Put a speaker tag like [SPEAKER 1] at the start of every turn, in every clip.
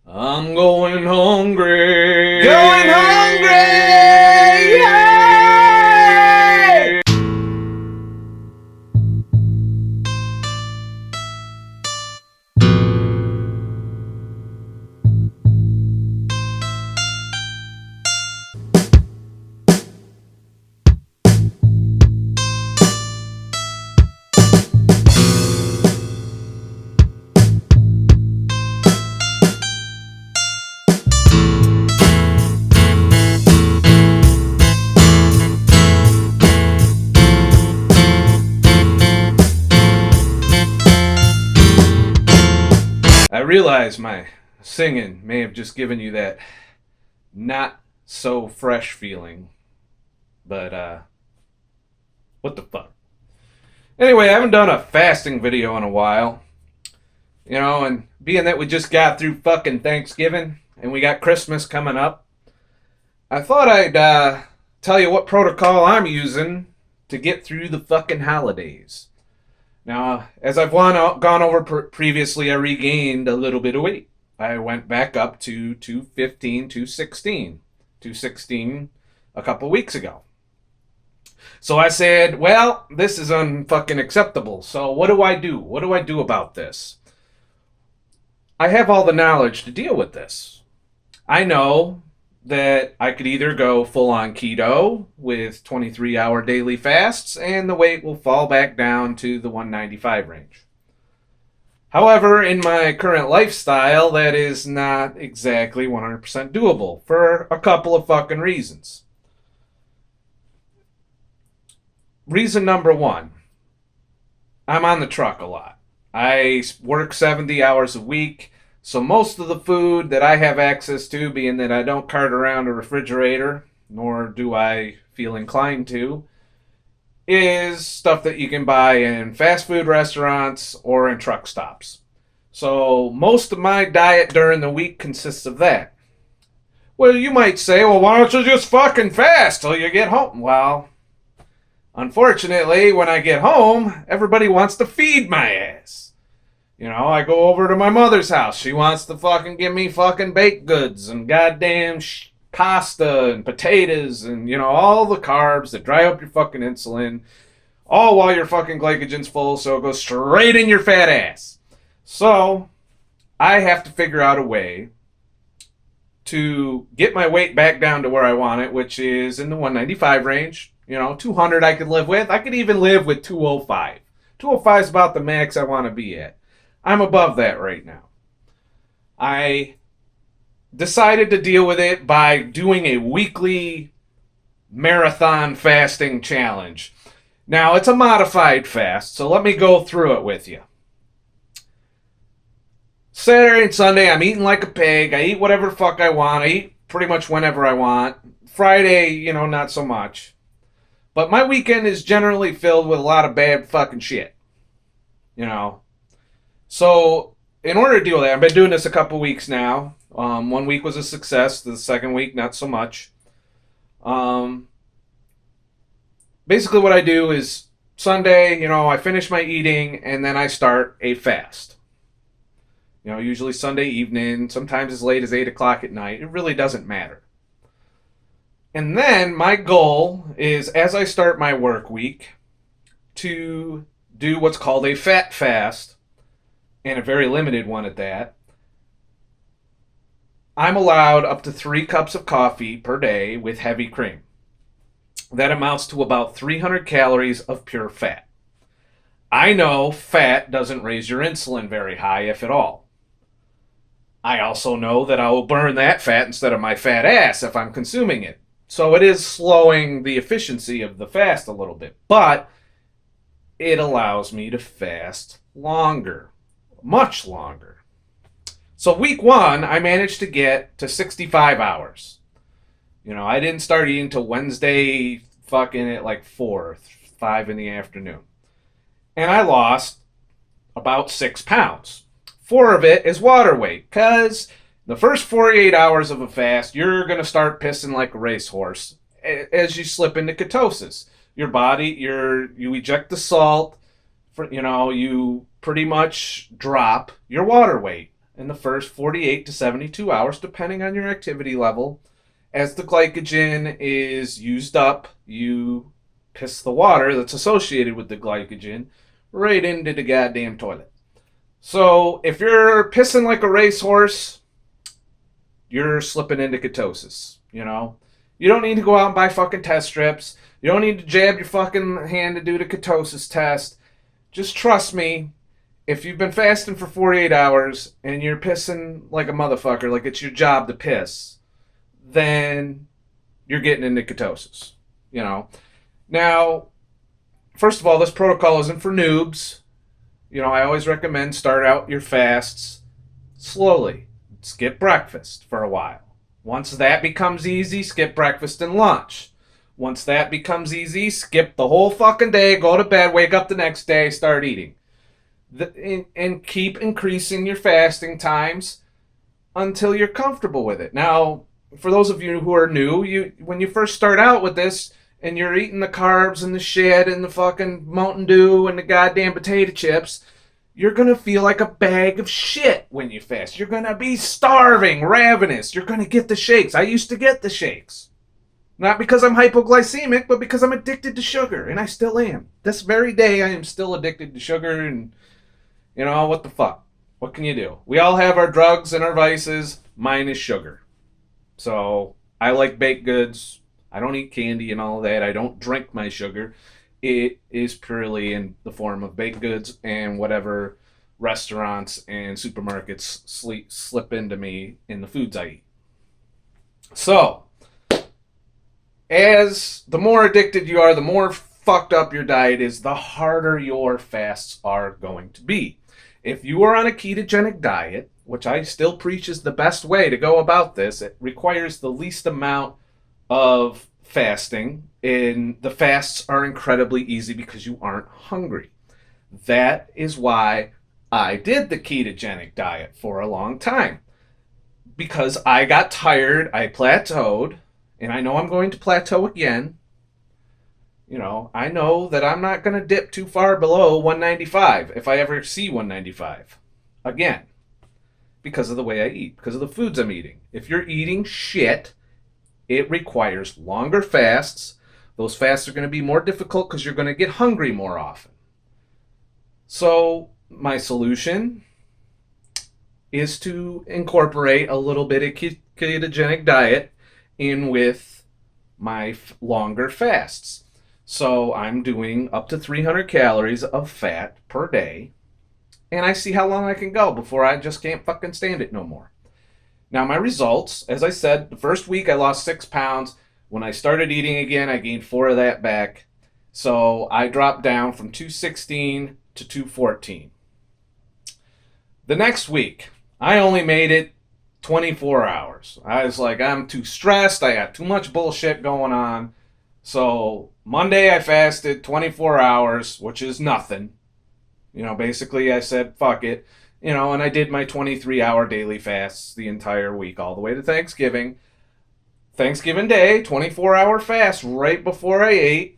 [SPEAKER 1] I'm going hungry.
[SPEAKER 2] Going hungry! Yay!
[SPEAKER 1] I realize my singing may have just given you that not so fresh feeling, but what the fuck? Anyway, I haven't done a fasting video in a while, and being that we just got through fucking Thanksgiving and we got Christmas coming up, I thought I'd tell you what protocol I'm using to get through the fucking holidays. Now, as I've gone over previously, I regained a little bit of weight. I went back up to 215, 216 a couple weeks ago. So I said, well, this is unfucking acceptable. So what do I do? What do I do about this? I have all the knowledge to deal with this. I know that I could either go full on keto with 23-hour daily fasts and the weight will fall back down to the 195 range. However, in my current lifestyle, that is not exactly 100% doable for a couple of fucking reasons. Reason number one, I'm on the truck a lot. I work 70 hours a week. So most of the food that I have access to, being that I don't cart around a refrigerator, nor do I feel inclined to, is stuff that you can buy in fast food restaurants or in truck stops. So most of my diet during the week consists of that. Well, you might say, well, why don't you just fucking fast till you get home? Well, unfortunately, when I get home, everybody wants to feed my ass. I go over to my mother's house. She wants to fucking give me fucking baked goods and goddamn pasta and potatoes and, all the carbs that dry up your fucking insulin, all while your fucking glycogen's full, so it goes straight in your fat ass. So, I have to figure out a way to get my weight back down to where I want it, which is in the 195 range. 200 I could live with. I could even live with 205. 205 is about the max I want to be at. I'm above that right now. I decided to deal with it by doing a weekly marathon fasting challenge. Now, it's a modified fast, so let me go through it with you. Saturday and Sunday, I'm eating like a pig. I eat whatever the fuck I want. I eat pretty much whenever I want. Friday, not so much. But my weekend is generally filled with a lot of bad fucking shit. So, in order to deal with that, I've been doing this a couple weeks now. 1 week was a success. The second week, not so much. Basically, what I do is Sunday, I finish my eating, and then I start a fast. Usually Sunday evening, sometimes as late as 8 o'clock at night. It really doesn't matter. And then my goal is, as I start my work week, to do what's called a fat fast, and a very limited one at that. I'm allowed up to 3 cups of coffee per day with heavy cream. That amounts to about 300 calories of pure fat. I know fat doesn't raise your insulin very high, if at all. I also know that I will burn that fat instead of my fat ass if I'm consuming it. So it is slowing the efficiency of the fast a little bit. But it allows me to fast longer. Much longer. So week 1, I managed to get to 65 hours. I didn't start eating till Wednesday fucking at like 4, 5 in the afternoon. And I lost about 6 pounds. 4 of it is water weight, because the first 48 hours of a fast, you're going to start pissing like a racehorse as you slip into ketosis. Your body, you eject the salt, you pretty much drop your water weight. in the first 48 to 72 hours, depending on your activity level. As the glycogen is used up, you piss the water that's associated with the glycogen right into the goddamn toilet. So if you're pissing like a racehorse, you're slipping into ketosis. You don't need to go out and buy fucking test strips. You don't need to jab your fucking hand to do the ketosis test. Just trust me. If you've been fasting for 48 hours and you're pissing like a motherfucker, like it's your job to piss, then you're getting into ketosis. Now, first of all, this protocol isn't for noobs. I always recommend start out your fasts slowly. Skip breakfast for a while. Once that becomes easy, skip breakfast and lunch. Once that becomes easy, skip the whole fucking day, go to bed, wake up the next day, start eating. And keep increasing your fasting times until you're comfortable with it. Now, for those of you who are new, when you first start out with this and you're eating the carbs and the shit and the fucking Mountain Dew and the goddamn potato chips, you're going to feel like a bag of shit when you fast. You're going to be starving, ravenous. You're going to get the shakes. I used to get the shakes. Not because I'm hypoglycemic, but because I'm addicted to sugar, and I still am. This very day, I am still addicted to sugar, and, what the fuck? What can you do? We all have our drugs and our vices. Mine is sugar. So, I like baked goods. I don't eat candy and all of that. I don't drink my sugar. It is purely in the form of baked goods and whatever restaurants and supermarkets slip into me in the foods I eat. So, as the more addicted you are, the more fucked up your diet is, the harder your fasts are going to be. If you are on a ketogenic diet, which I still preach is the best way to go about this, it requires the least amount of fasting, and the fasts are incredibly easy because you aren't hungry. That is why I did the ketogenic diet for a long time, because I got tired, I plateaued, and I know I'm going to plateau again. I know that I'm not going to dip too far below 195 if I ever see 195 again, because of the way I eat, because of the foods I'm eating. If you're eating shit, it requires longer fasts. Those fasts are going to be more difficult because you're going to get hungry more often. So my solution is to incorporate a little bit of ketogenic diet in with my longer fasts. So I'm doing up to 300 calories of fat per day, and I see how long I can go before I just can't fucking stand it no more. Now, my results, as I said, the first week I lost 6 pounds. When I started eating again, I gained 4 of that back. So I dropped down from 216 to 214. The next week, I only made it 24 hours. I was like, I'm too stressed. I got too much bullshit going on. So Monday I fasted 24 hours, which is nothing. Basically I said, fuck it. And I did my 23-hour daily fasts the entire week, all the way to Thanksgiving. Thanksgiving Day, 24-hour fast right before I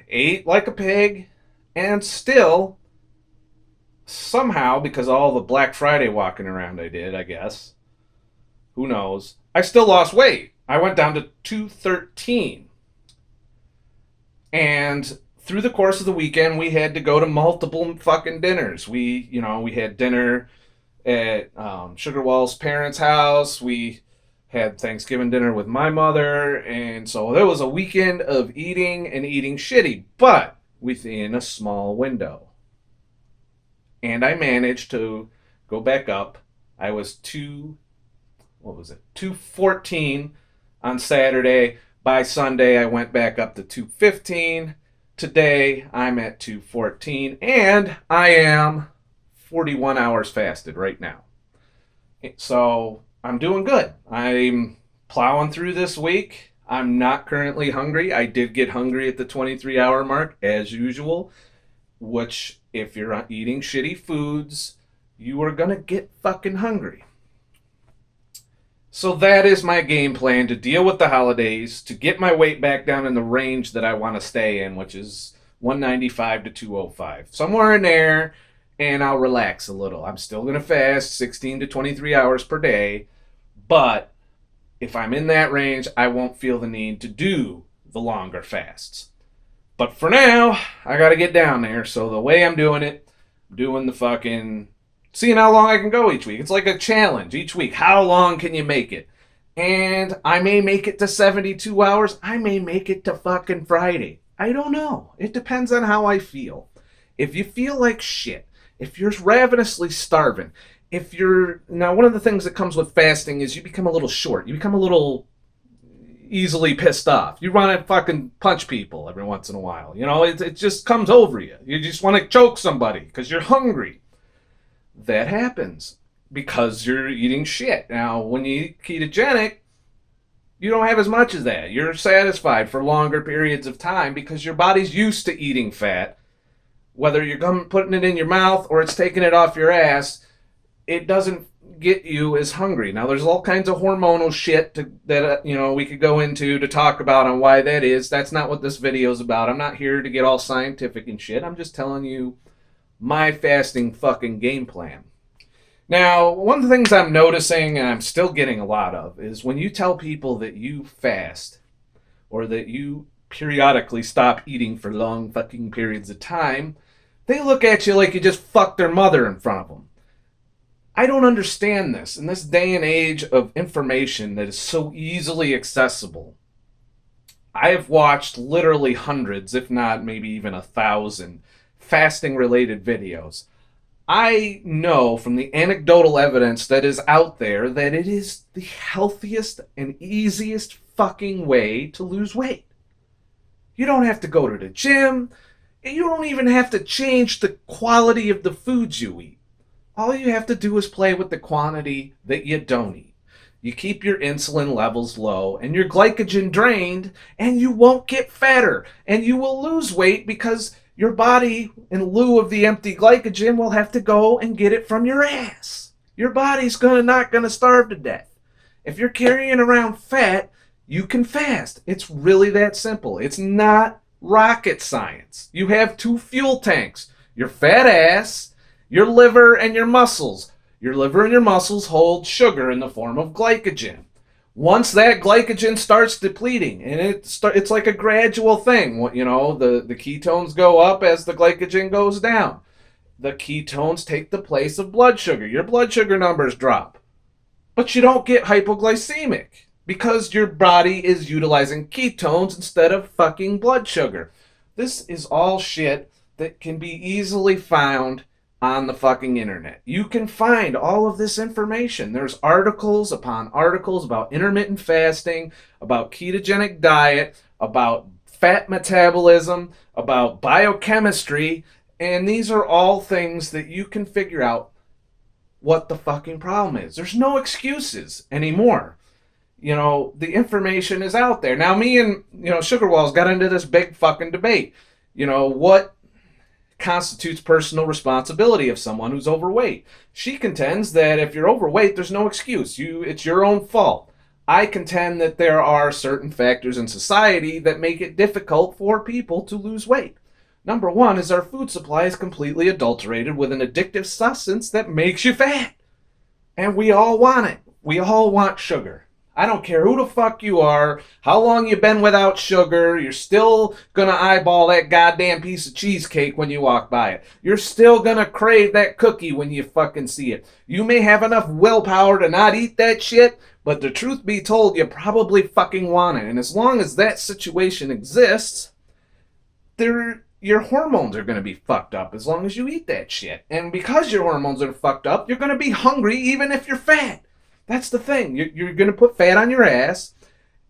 [SPEAKER 1] ate like a pig, and still, somehow, because of all the Black Friday walking around I did, I guess, who knows, I still lost weight. I went down to 213. And through the course of the weekend, we had to go to multiple fucking dinners. We had dinner at Sugar Wall's parents' house. We had Thanksgiving dinner with my mother. And so there was a weekend of eating and eating shitty, but within a small window. And I managed to go back up. I was 214 on Saturday. By Sunday, I went back up to 215. Today, I'm at 214, and I am 41 hours fasted right now. So I'm doing good. I'm plowing through this week. I'm not currently hungry. I did get hungry at the 23-hour mark, as usual, which, if you're eating shitty foods, you are going to get fucking hungry. So that is my game plan to deal with the holidays, to get my weight back down in the range that I want to stay in, which is 195 to 205. Somewhere in there, and I'll relax a little. I'm still going to fast 16 to 23 hours per day, but if I'm in that range, I won't feel the need to do the longer fasts. But for now, I got to get down there. So the way I'm doing it, I'm doing the fucking seeing how long I can go each week. It's like a challenge each week. How long can you make it? And I may make it to 72 hours. I may make it to fucking Friday. I don't know. It depends on how I feel. If you feel like shit, if you're ravenously starving, if you're now one of the things that comes with fasting is you become a little short. You become a little easily pissed off. You want to fucking punch people every once in a while. You know, it just comes over you. You just want to choke somebody because you're hungry. That happens because you're eating shit. Now, when you eat ketogenic, you don't have as much as that. You're satisfied for longer periods of time because your body's used to eating fat. Whether you're putting it in your mouth or it's taking it off your ass, it doesn't get you as hungry. Now, there's all kinds of hormonal shit that we could go into to talk about on why that is. That's not what this video is about. I'm not here to get all scientific and shit. I'm just telling you my fasting fucking game plan. Now, one of the things I'm noticing, and I'm still getting a lot of, is when you tell people that you fast or that you periodically stop eating for long fucking periods of time, they look at you like you just fucked their mother in front of them. I don't understand this. In this day and age of information that is so easily accessible, I have watched literally hundreds, if not maybe even 1,000, fasting-related videos. I know from the anecdotal evidence that is out there that it is the healthiest and easiest fucking way to lose weight. You don't have to go to the gym. You don't even have to change the quality of the foods you eat. All you have to do is play with the quantity that you don't eat. You keep your insulin levels low and your glycogen drained, and you won't get fatter. And you will lose weight because your body, in lieu of the empty glycogen, will have to go and get it from your ass. Your body's not gonna starve to death. If you're carrying around fat, you can fast. It's really that simple. It's not rocket science. You have two fuel tanks. Your fat ass, your liver, and your muscles. Your liver and your muscles hold sugar in the form of glycogen. Once that glycogen starts depleting, and it's like a gradual thing, the ketones go up as the glycogen goes down. The ketones take the place of blood sugar. Your blood sugar numbers drop. But you don't get hypoglycemic because your body is utilizing ketones instead of fucking blood sugar. This is all shit that can be easily found on the fucking internet. You can find all of this information. There's articles upon articles about intermittent fasting, about ketogenic diet, about fat metabolism, about biochemistry, and these are all things that you can figure out what the fucking problem is. There's no excuses anymore. The information is out there. Now, me and, Sugar Walls got into this big fucking debate. What constitutes personal responsibility of someone who's overweight? She contends that if you're overweight, there's no excuse. It's your own fault. I contend that there are certain factors in society that make it difficult for people to lose weight. Number one is our food supply is completely adulterated with an addictive substance that makes you fat. And we all want it. We all want sugar. I don't care who the fuck you are, how long you've been without sugar, you're still gonna eyeball that goddamn piece of cheesecake when you walk by it. You're still gonna crave that cookie when you fucking see it. You may have enough willpower to not eat that shit, but the truth be told, you probably fucking want it. And as long as that situation exists, your hormones are gonna be fucked up as long as you eat that shit. And because your hormones are fucked up, you're gonna be hungry even if you're fat. That's the thing. You're going to put fat on your ass,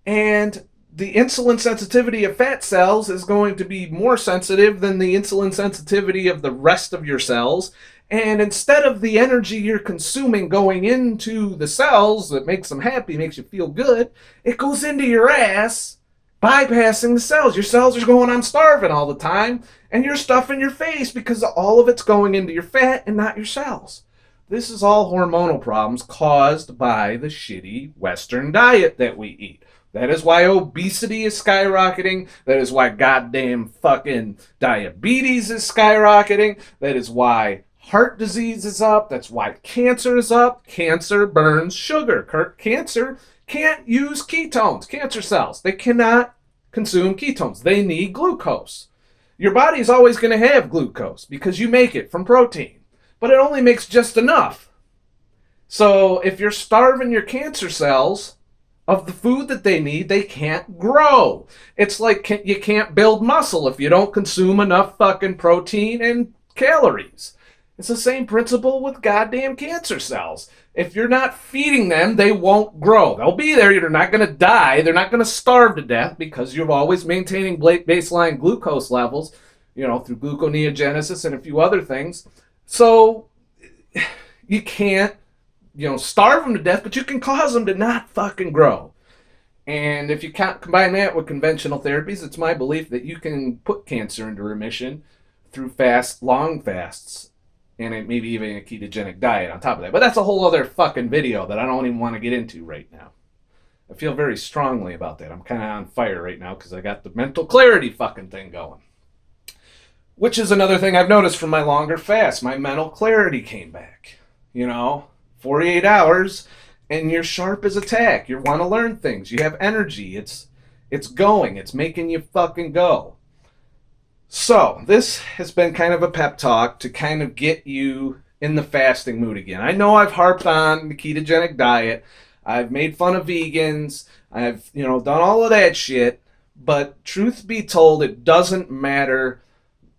[SPEAKER 1] and the insulin sensitivity of fat cells is going to be more sensitive than the insulin sensitivity of the rest of your cells. And instead of the energy you're consuming going into the cells that makes them happy, makes you feel good, it goes into your ass, bypassing the cells. Your cells are going, I'm starving all the time, and you're stuffing your face because all of it's going into your fat and not your cells. This is all hormonal problems caused by the shitty Western diet that we eat. That is why obesity is skyrocketing. That is why goddamn fucking diabetes is skyrocketing. That is why Heart disease is up. That's why cancer is up. Cancer burns sugar. Cancer can't use ketones. Cancer cells, they cannot consume ketones. They need glucose. Your body is always going to have glucose because you make it from protein, but it only makes just enough. So if you're starving your cancer cells of the food that they need, they can't grow. It's like you can't build muscle if you don't consume enough fucking protein and calories. It's the same principle with goddamn cancer cells. If you're not feeding them, they won't grow. They'll be there. You're not going to die. They're not going to starve to death because you're always maintaining baseline glucose levels, through gluconeogenesis and a few other things. So you can't, starve them to death, but you can cause them to not fucking grow. And if you can't combine that with conventional therapies, it's my belief that you can put cancer into remission through long fasts, and maybe even a ketogenic diet on top of that. But that's a whole other fucking video that I don't even want to get into right now. I feel very strongly about that. I'm kind of on fire right now because I got the mental clarity fucking thing going. Which is another thing I've noticed from my longer fast. My mental clarity came back. 48 hours and you're sharp as a tack. You want to learn things. You have energy. It's going. It's making you fucking go. So, this has been kind of a pep talk to kind of get you in the fasting mood again. I know I've harped on the ketogenic diet. I've made fun of vegans. I've, done all of that shit. But truth be told, it doesn't matter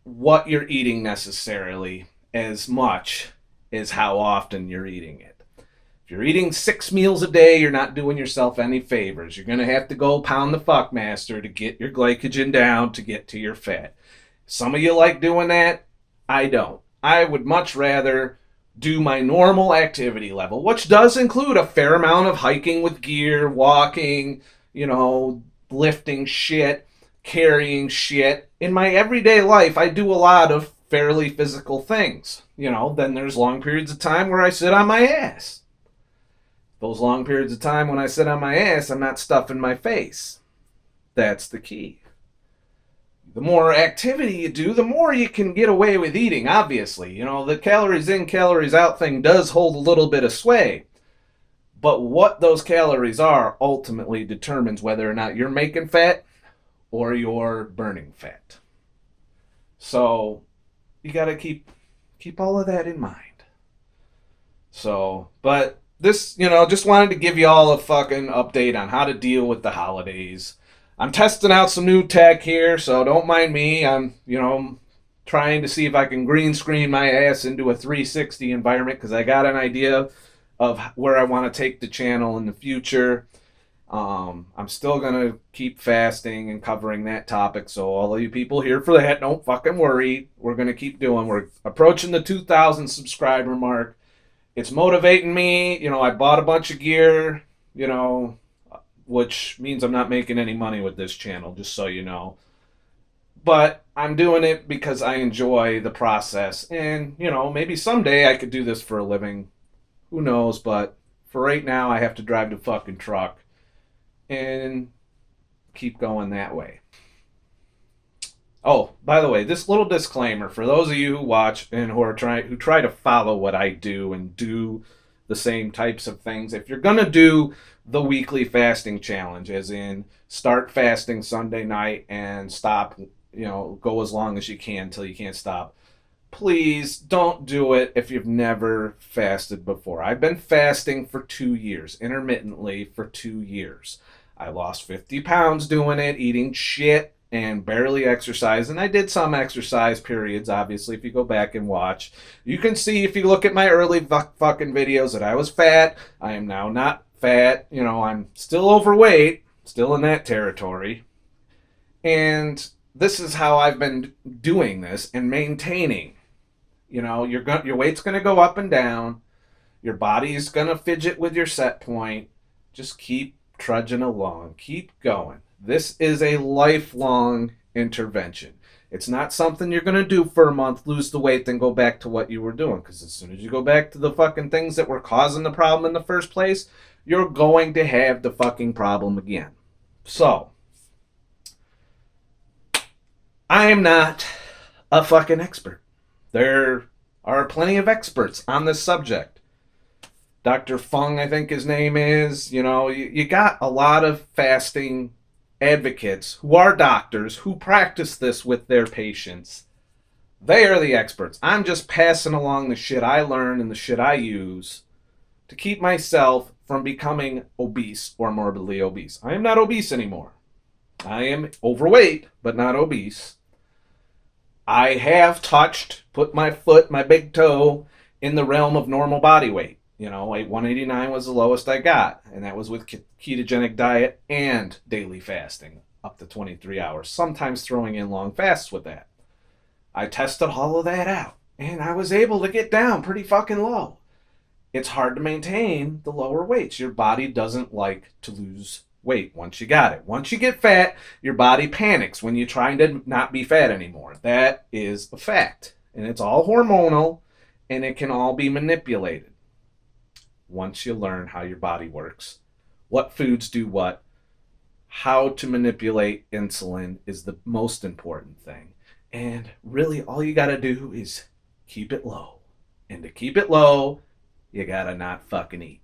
[SPEAKER 1] what you're eating necessarily as much as how often you're eating it. If you're eating 6 meals a day, you're not doing yourself any favors. You're going to have to go pound the fuckmaster to get your glycogen down to get to your fat. Some of you like doing that. I don't. I would much rather do my normal activity level, which does include a fair amount of hiking with gear, walking, lifting shit, carrying shit. In my everyday life, I do a lot of fairly physical things. Then there's long periods of time where I sit on my ass. Those long periods of time when I sit on my ass, I'm not stuffing my face. That's the key. The more activity you do, the more you can get away with eating, obviously. The calories in, calories out thing does hold a little bit of sway. But what those calories are ultimately determines whether or not you're making fat or you're burning fat. So you got to keep all of that in mind. So, but this, just wanted to give you all a fucking update on how to deal with the holidays. I'm testing out some new tech here, so don't mind me. I'm, trying to see if I can green screen my ass into a 360 environment because I got an idea of where I want to take the channel in the future. I'm still going to keep fasting and covering that topic, so all of you people here for that, don't fucking worry. We're going to keep doing. We're approaching the 2,000 subscriber mark. It's motivating me. I bought a bunch of gear, which means I'm not making any money with this channel, just so you know. But I'm doing it because I enjoy the process. And, maybe someday I could do this for a living. Who knows? But for right now, I have to drive the fucking truck and keep going that way. Oh, by the way, this little disclaimer for those of you who watch and who try to follow what I do and do the same types of things. If you're going to do the weekly fasting challenge, as in start fasting Sunday night and stop, go as long as you can until you can't stop, please don't do it if you've never fasted before. I've been fasting for 2 years, intermittently for 2 years. I lost 50 pounds doing it, eating shit and barely exercising. I did some exercise periods, obviously, if you go back and watch. You can see, if you look at my early fucking videos, that I was fat. I am now not fat. I'm still overweight, still in that territory. And this is how I've been doing this and maintaining. Your weight's going to go up and down. Your body's going to fidget with your set point. Just keep trudging along. Keep going. This is a lifelong intervention. It's not something you're going to do for a month, lose the weight, then go back to what you were doing. Because as soon as you go back to the fucking things that were causing the problem in the first place, you're going to have the fucking problem again. So, I am not a fucking expert. There are plenty of experts on this subject. Dr. Fung, I think his name is. You got a lot of fasting advocates who are doctors who practice this with their patients. They are the experts. I'm just passing along the shit I learn and the shit I use to keep myself from becoming obese or morbidly obese. I am not obese anymore. I am overweight, but not obese. I have put my foot, my big toe, in the realm of normal body weight. 189 was the lowest I got, and that was with ketogenic diet and daily fasting, up to 23 hours, sometimes throwing in long fasts with that. I tested all of that out, and I was able to get down pretty fucking low. It's hard to maintain the lower weights. Your body doesn't like to lose weight once you got it. Once you get fat, your body panics when you're trying to not be fat anymore. That is a fact. And it's all hormonal, and it can all be manipulated. Once you learn how your body works, what foods do what, how to manipulate insulin is the most important thing. And really, all you got to do is keep it low. And to keep it low, you got to not fucking eat.